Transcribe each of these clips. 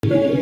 Amen.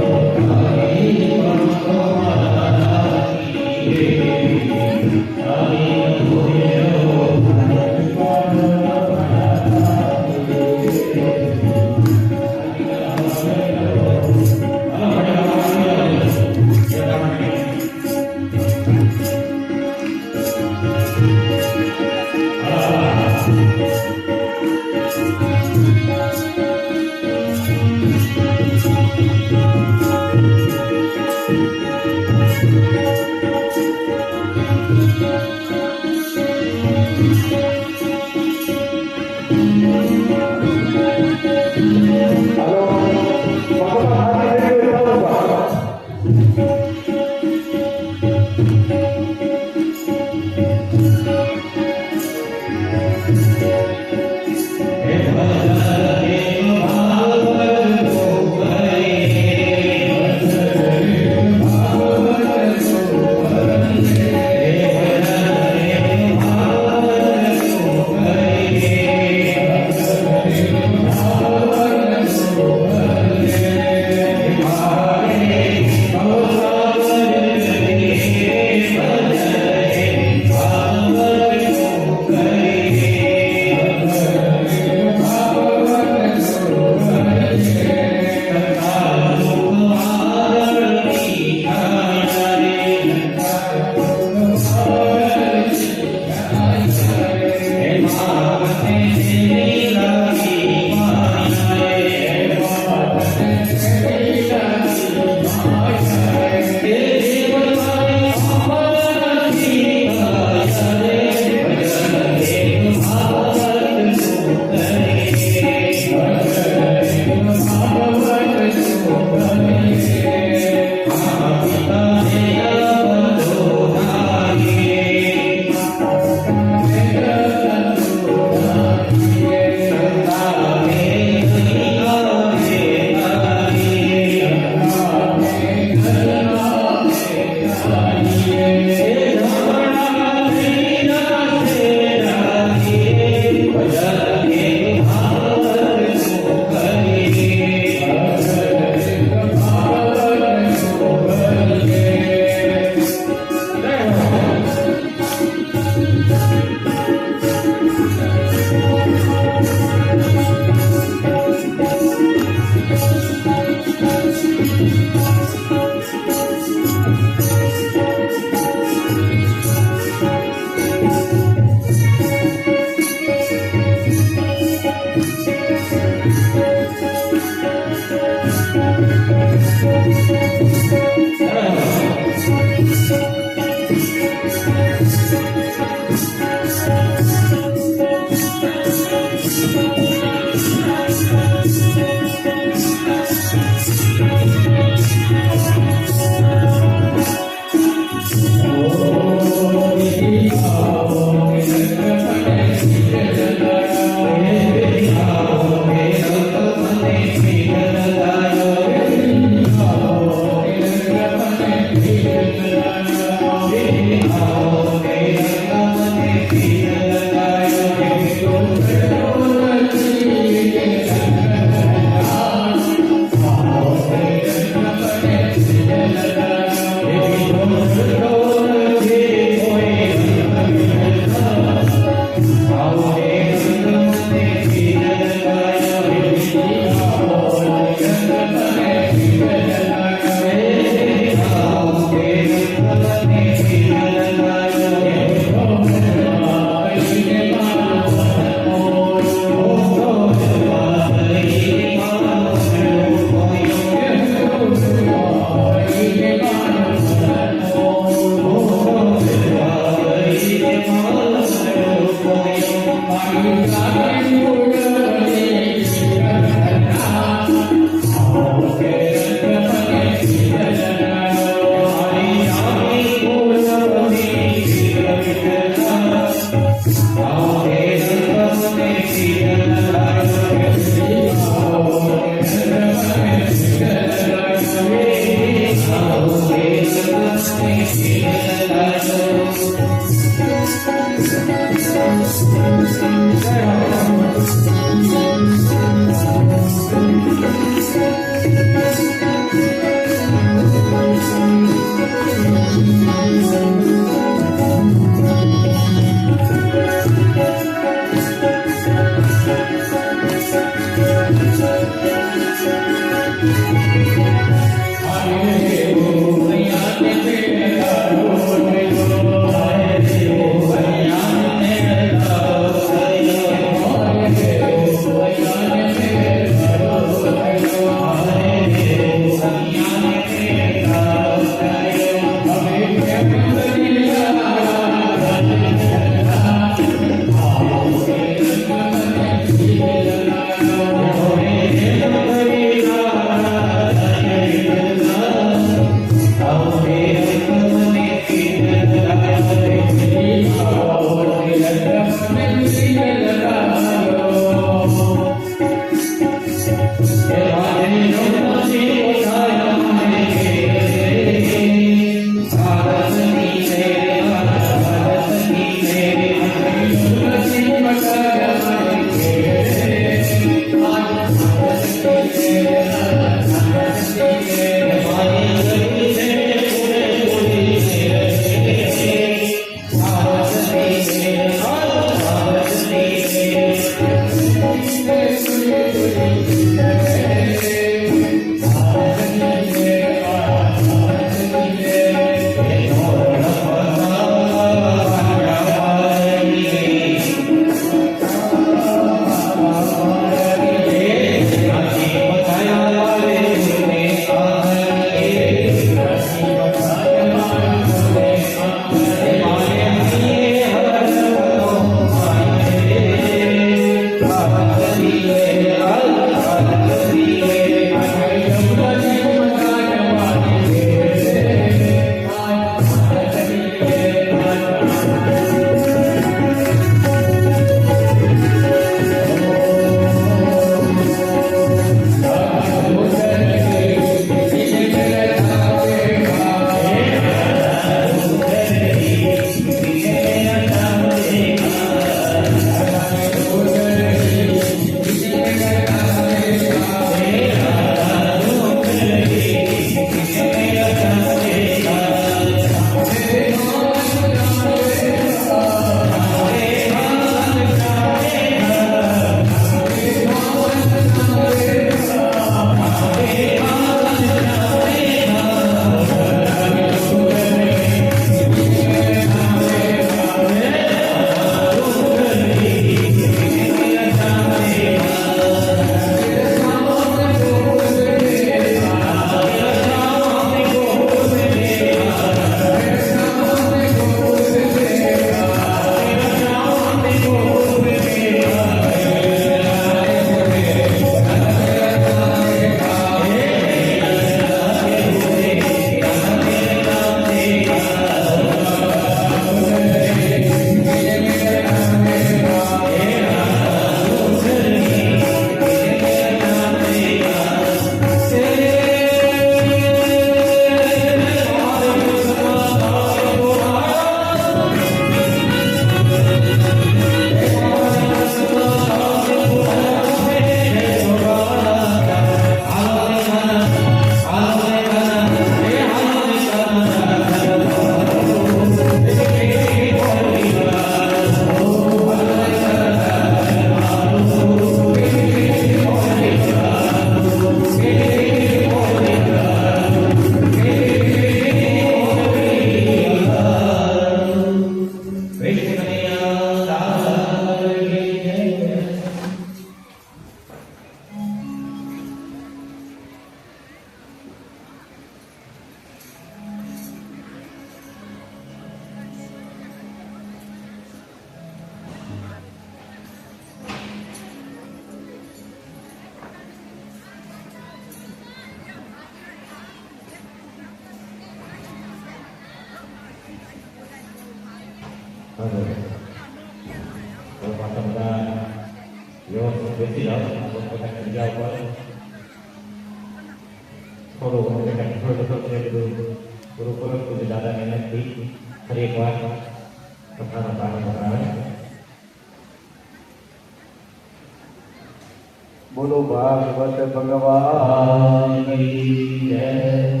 बोलो भागवत भगवान की जय।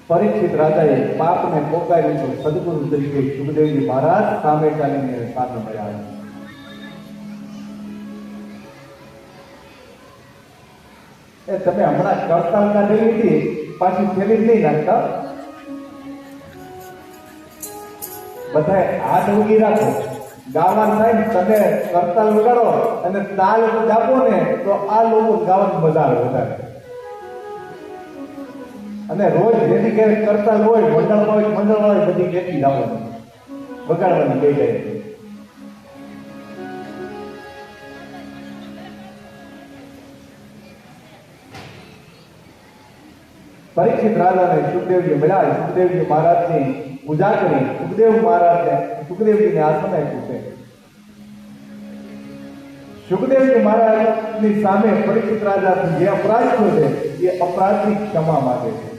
परीक्षित राजाए पापने પોકાર્યું તો સદગુરુ તરીકે સુખદેવજી મહારાજ સામે ચાલીને સામે મળ્યા. એ તમે હમણાં કરતાલ કાઢેલી હતી, પાછી થેલી જ નહીં નાખતા. બધાએ હાથ ઉગી રાખો. ગાવાનું થાય ને તમે કરતાલ વગાડો અને તાલ દાબો ને તો આ લોકો ગાવાની મજા આવે વધારે. અને રોજ જેની ઘરે કરતાલ હોય, મંડળ હોય બધી કેટલી ગાવાની વગાડવાની કહી જાય. પરીક્ષિત રાજાને સુખદેવજી મળ્યા. સુખદેવજી મહારાજની પૂજા કરી. સુખદેવજીને આસન આપ્યું છે. સુખદેવજી મહારાજની સામે પરીક્ષિત રાજા જે અપરાધ થયો છે એ અપરાધની ક્ષમા માંગે છે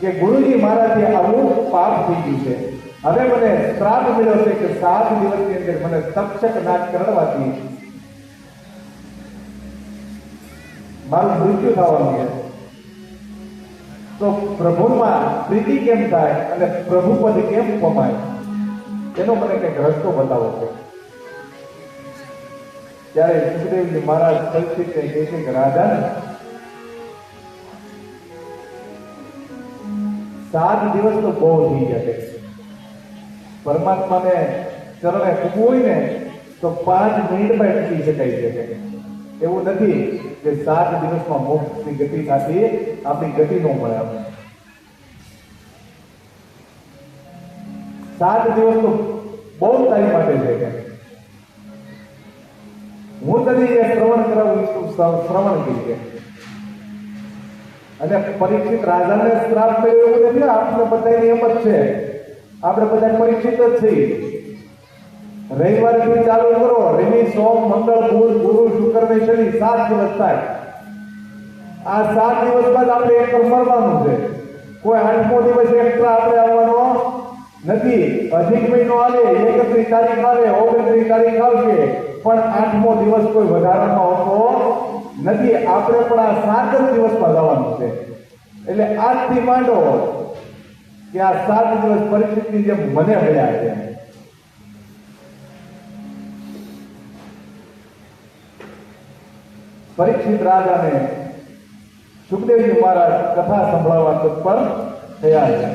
કે ગુરુજી મહારાજે આવું પાપ થઈ ગયું છે. હવે મને શ્રાપ મળ્યો છે કે 7 દિવસની અંદર મને તક્ષક નાદ કરવાથી મારું મૃત્યુ થવાનું છે. તો પ્રભુમાં પ્રીતિ કેમ થાય અને પ્રભુ પદ કેમ પમાય એનો મને કંઈક રસ્તો બતાવો છે. ત્યારે સુખદેવજી મહારાજ પરીક્ષિતને કહે છે કે રાજા, 7 દિવસ તો બહુ થઈ ગયા છે. પરમાત્માને ચરણે પૂગવું હોય ને તો 5 મિનિટમાં પૂગી શકાય છે. એવું નથી કે 7 દિવસમાં મોક્ષની ગતિ સાથે આપણી ગતિ ન મળે. 7 દિવસ તો બહુ તારી માટે છે. હું તને એ શ્રવણ કરાવું છું, શ્રવણ કરી છે. અને પરીક્ષિત રાજાને શ્રાપ મળ્યો એવું નથી. આપણે બધાની એમ જ છે. આપણે બધા પરીક્ષિત જ છીએ. રવિવારથી ચાલુ કરો. રવિ, સોમ, મંગળ, બુધ, ગુરુ, શુક્ર ને શનિ 7 દિવસ થાય. આ 7 દિવસ બાદ આપણે એક મરવાનું છે. કોઈ 8મો દિવસ એક્સ્ટ્રા આપણે આવવાનો નથી. અધિક મહિનો આવે, 31 તારીખ આવે, 29 તારીખ આવશે, પણ 8મો દિવસ કોઈ વધારાનો આવતો નથી. આપણે પણ આ 7 જ દિવસમાં જવાનું છે. એટલે આજથી માંડો કે આ 7 દિવસ પરિસ્થિતિ જેમ મને મળ્યા છે. પરીક્ષિત રાજાને સુખદેવજી મહારાજ કથા સંભળાવવા તત્પર થયા છે.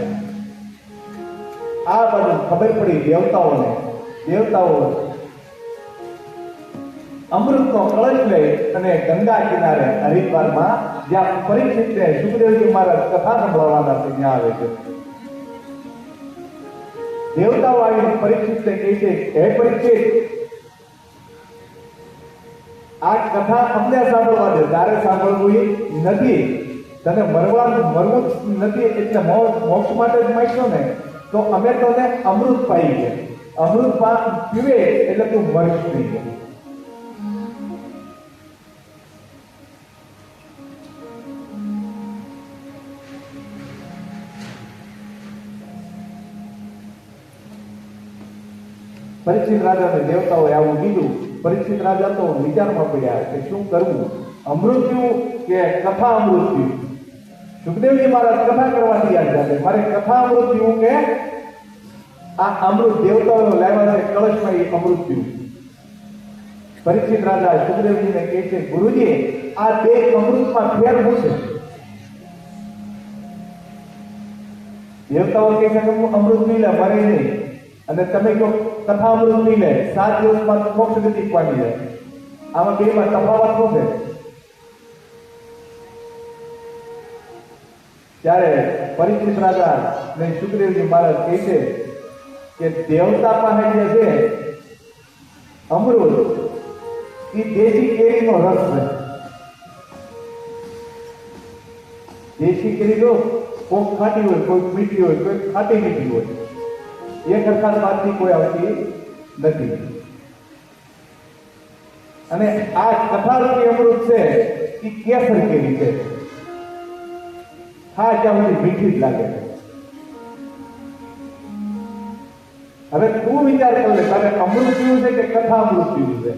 આ બાજુ ખબર પડી દેવતાઓને. દેવતાઓ અમૃતનો કળશ લઈ અને ગંગા કિનારે હરિદ્વારમાં જ્યાં પરીક્ષિતને સુખદેવજી મહારાજ કથા સંભળાવવાના છે ત્યાં આવે છે. દેવતાઓ આવીને પરીક્ષિતને કહે છે, હે પરીક્ષિત, આ કથા અમને સાંભળવા દે. તારે સાંભળવું નથી. તને મરવું નથી એટલે મોક્ષ માટે જ માંગશો ને તો અમે તને અમૃત પાઈ છે. અમૃત પીવે એટલે તું મરીશ નહીં. પરીક્ષિત રાજાને દેવતાઓએ આવું કીધું. પરીક્ષિત રાજા તો વિચારમાં પડ્યા કે શું કરવું, અમૃત પીવું કે કથા અમૃત પીવું. સુખદેવજી મહારાજ કથા કરવા તૈયાર છે. મારે કથા અમૃત પીવું કે આ અમૃત દેવતાઓ લાવ્યા છે કળશમાં એ અમૃત પીવું. પરીક્ષિત રાજા સુખદેવજીને કહે છે, ગુરુજી, આ 2 અમૃતમાં ફેર શું છે? દેવતાઓ કહે છે કે હું અમૃત પી લે, મારે નહીં. અને તમે કહો કથા અમૃત પી લે, 7 દિવસમાં મોક્ષ ગતિ પામી જાય. આમાં બેમાં તફાવત શું છે? ત્યારે પરીક્ષિત રાજા ને સુખદેવજી મહારાજ કહે છે કે દેવતા પાસે જે છે અમૃત એ દેશી કેરીનો રસ છે. દેશી કેરી તો કોઈ ખાટી હોય, કોઈ મીઠી હોય, કોઈ ખાટી મીઠી હોય. એક સરખા સ્વાદની કોઈ આવતી નથી. અને આ કથારૂપી અમૃત છે એ કેસર કેરી છે. હા, ત્યાં સુધી મીઠી જ લાગે છે. હવે તું વિચાર કર લે, તારે અમૃત પીવું છે કે કથા અમૃત પીવું છે?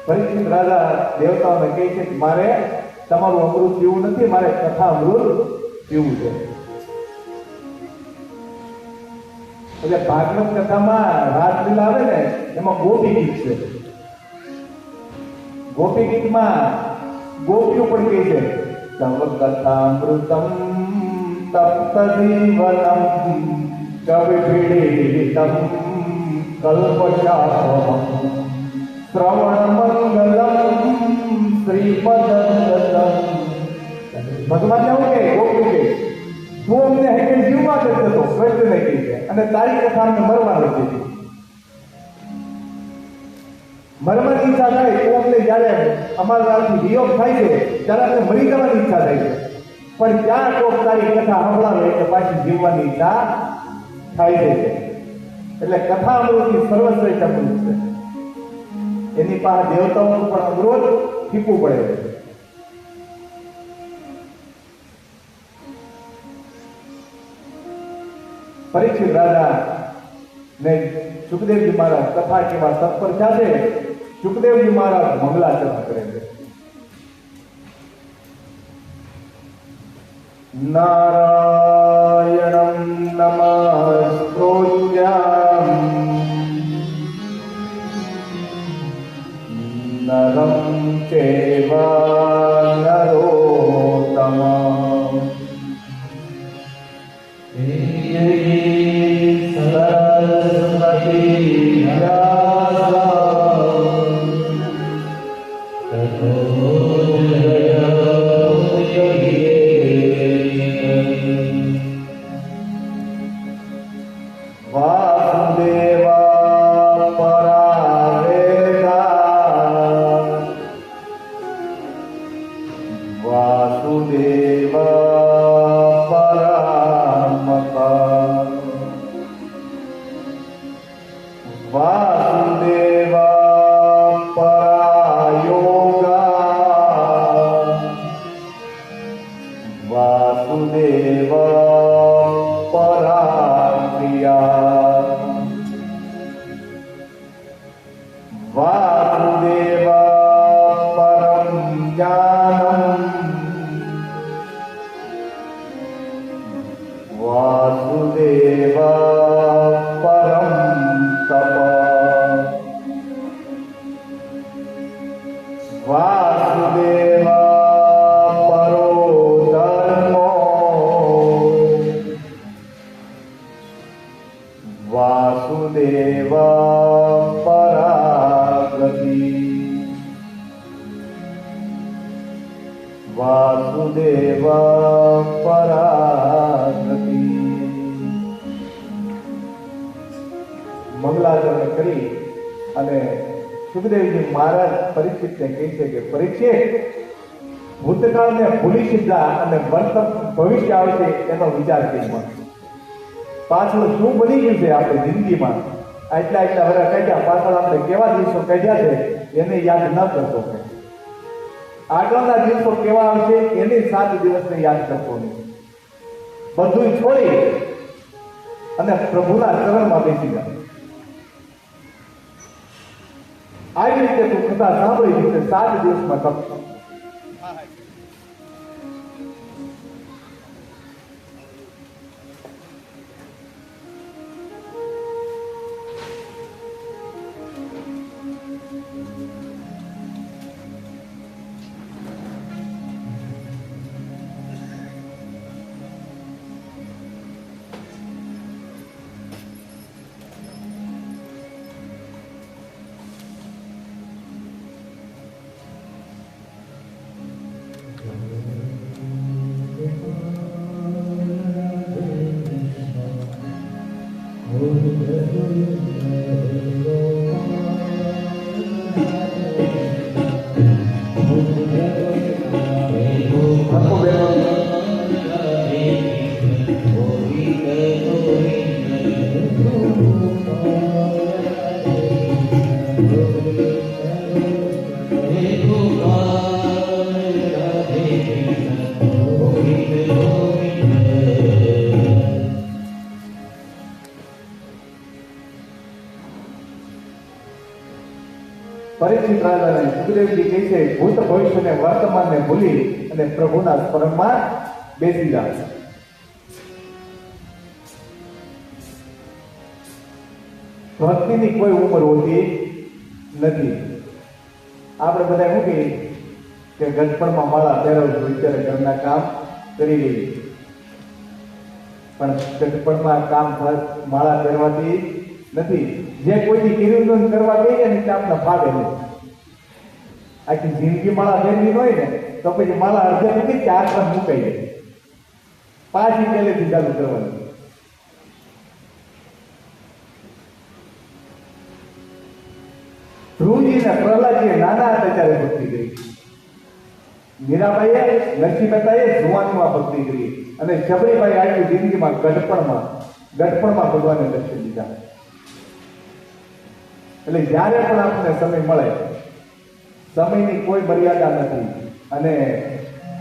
પરીક્ષિત રાજા દેવતાઓને કહે છે કે મારે તમારું અમૃત પીવું નથી, મારે કથા અમૃત પીવું છે. એટલે ભાગવત કથામાં રાસલીલા આવે ને એમાં ગોપી ગીત છે. ગોપી ગીતમાં ગોપીઓ પણ કહે છે તવ કથામૃતમ તપ્ત જીવનમ કવિપીડિતમ કલ્પશાપમ શ્રવણ મંગલમ શ્રીપદમ. ભગવાન એવું કે ગોપી કે તું અમને હેકે જીવવા કરતો હતો કૃષ્ણને કહી છે અને તારી કથા અમને મરવાનું છે. મરવાની ઈચ્છા થાય તો અમને જયારે અમારાથી વિયોગ થાય છે ત્યારે અમને મરી જવાની ઈચ્છા થાય છે, પણ ત્યાં કોક તારી કથા સંભળાવે એટલે પાછી જીવવાની ઈચ્છા થાય છે. એટલે કથા અમૃતની સર્વશ્રેષ્ઠ અમૃત છે. એની પાસે દેવતાઓનું પણ અમૃત ફીકું પડે છે. પરીક્ષિત રાજા ને સુખદેવજી મહારાજ કથા કેવા તત્પર થયા છે. સુખદેવજી મહારાજ મંગલાચરણ કરે છે. નારાયણમ નમસ્કૃત્યં નરં ચૈવ નરોત્તમં મંગલાચરણ કરી અને સુખદેવજી મહારાજ પરીક્ષિતને કહે છે કે પરીક્ષિત, ભૂતકાળને ભૂલી સીધા અને વર્તમાન ભવિષ્ય આવશે એનો વિચાર કરી. પાછળ શું બની ગયું છે આપણી જિંદગીમાં, એટલા વર્ષ કાઢ્યા, પાછળ આપણે કેવા દિવસો કાઢ્યા છે એને યાદ ન કરતો. આગળના દિવસો કેવા આવશે એની 7 દિવસને યાદ કરતો નહીં. બધું છોડી અને પ્રભુના ચરણમાં બેસી જાય. આવી રીતે તું કથા સાંભળી રીતે 7 દિવસમાં કરતો. પરીક્ષિત રાજાને સુખદેવજી કહે છે ભૂત ભવિષ્યને વર્તમાનને ભૂલી અને પ્રભુના સ્મરણમાં બેસી જાય. ભક્તિની કોઈ ઉંમર હોતી નથી. આપણે બધા શું કહીએ કે ગઢપણમાં માળા પહેરવું અત્યારે ઘરના કામ કરી લઈએ, પણ ગઢપણમાં કામ માળા પહેરવાથી નથી. જે કોઈથી કિરીટન કરવા કહીએ ને તે આપણા ફાવે નહીં. આખી જિંદગી માળા પહેરવી હોય ને તો પછી માળા અડધે નથી કે આશ્રમ મુકાઈ જાય, પાછી પહેલેથી ચાલુ કરવાની. ધ્રુવજી ને પ્રહલાદજીએ નાના હતા ત્યારે ભક્તિ કરી. મીરાબાઈએ નરસિંહ મહેતાએ જુવાનીમાં ભક્તિ કરી અને શબરીબાઈ આખી જિંદગીમાં ગઢપણમાં ભગવાનને દર્શન દીધા. એટલે જ્યારે પણ આપણને સમય મળે, સમયની કોઈ મર્યાદા નથી અને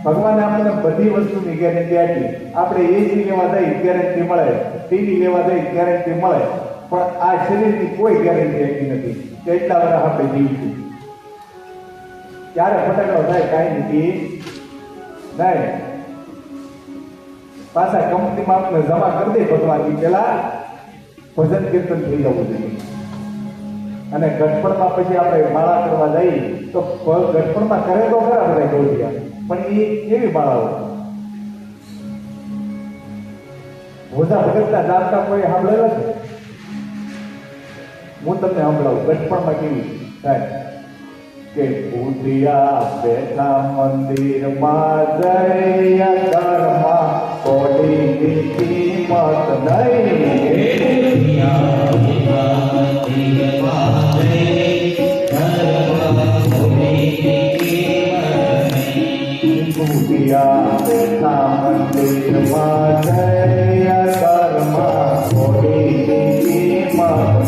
ભગવાને આપણને બધી વસ્તુની ગેરંટી આપી. આપણે એસી લેવા જઈએ ગેરંટી મળે, ટીવી લેવા જઈએ ગેરંટી મળે, પણ આ શરીરની કોઈ ગેરંટી આપી નથી કે એટલા વર્ષ આપણે જીવીશું. ક્યારે ફટાકડો થાય કાંઈ નથી નહીં. પાછા કંપનીમાં આપણે જમા કરી દે ભગવાનની પેલા ભજન કીર્તન થઈ જવું જોઈએ. અને ગઢપણમાં પછી આપણે માળા કરવા જઈએ તો ગઢપણમાં કરે તો ખરા બધા ગોળિયા, પણ એ કેવી માળાઓ ભોજા ભગતના જાણતા કોઈ સાંભળેલા છે? હું તમને સંભળાવું ગઢપણમાં કેવી થાય કે ભૂતિયા બેઠા મંદિરમાં જય ઘરમાં કોડીની કિંમત નહીં. ભૂતિયા બેઠા મંદિરમાં જય ઘરમાં કોડીની કિંમત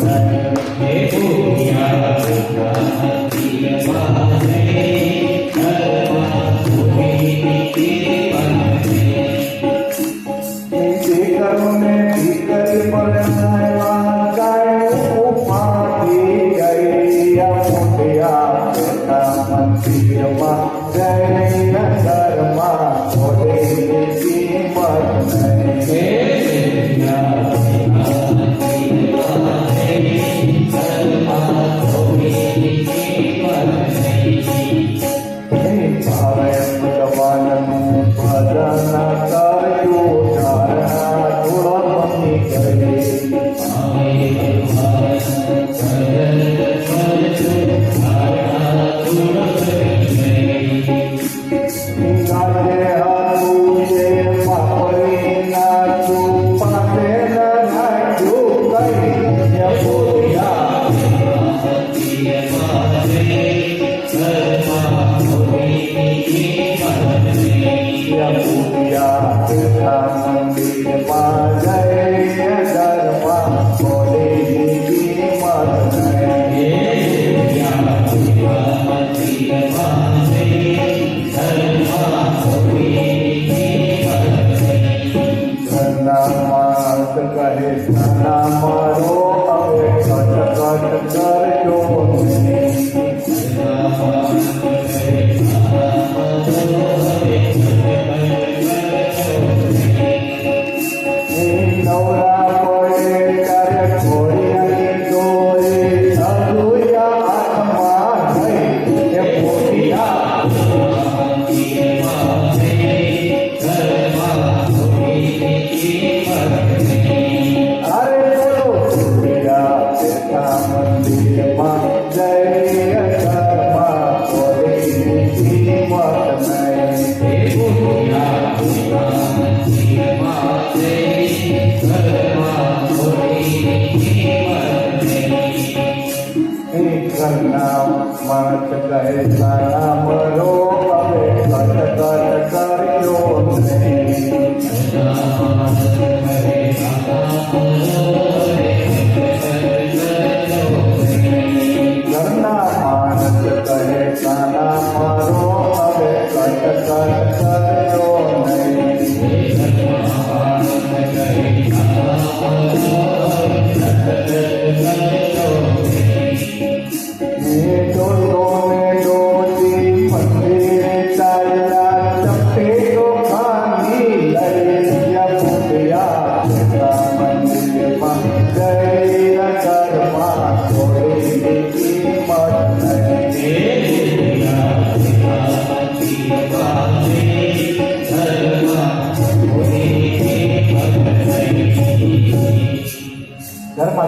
મંદિરે ચાલ્યા ચપટી તો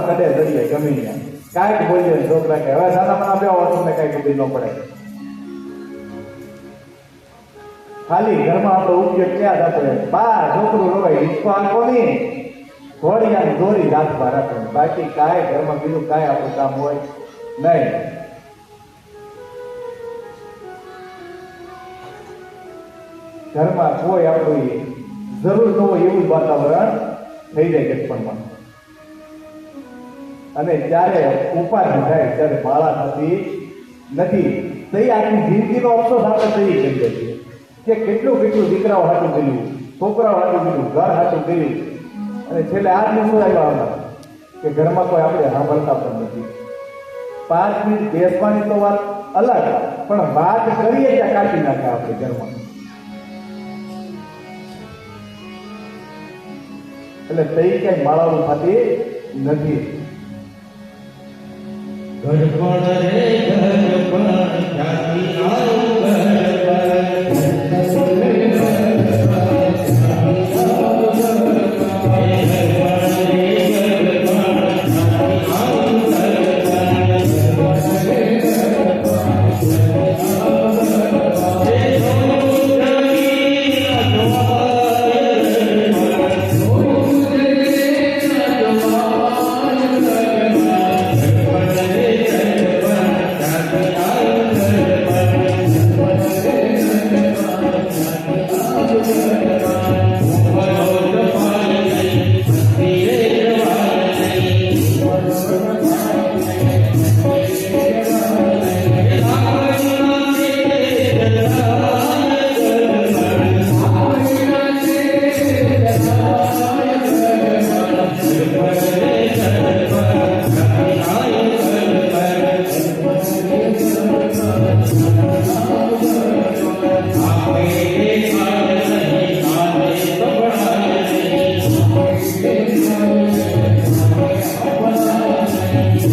કઢે જઈએ ગમે ત્યાં કાંઈક બોલીએ છોકરા કે હવે સાના મને આપ્યા તમને કાંઈ ખબર ન પડે. ખાલી ઘરમાં આપણો ઉપયોગ ક્યાં થતો હોય? બા છોકરું રોવાય હિંચકો આંખો નહીં, ઘોડિયાની દોરી હાથમાં રાખવાની, બાકી કાંઈ ઘરમાં બીજું કાંઈ આપણું કામ હોય નહીં. ઘરમાં કોઈ આપણું જરૂર ન હોય એવું વાતાવરણ થઈ જાય ગટપણમાં. અને જ્યારે ઉપાધિ થાય ત્યારે બાળા નથી તો એ આખી જિંદગીનો અફસોસ આપણે થઈ કરીએ છીએ કે કેટલું દીકરાઓ હાથું કર્યું, છોકરાઓ હાથું કર્યું, ઘર હાથું કર્યું, અને છેલ્લે આ દિવસો આવ્યા હતા કે ઘરમાં કોઈ આપણે સાંભળતા પણ નથી. 5 મિનિટ બેસવાની તો વાત અલગ, પણ વાત કરીએ ત્યાં કાઢી નાખે આપણે ઘરમાં. એટલે તઈ કઈ માળાઓ થતી નથી. ગઢપણ રે ગઢપણ જાતિ આવું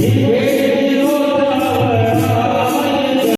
Yeah.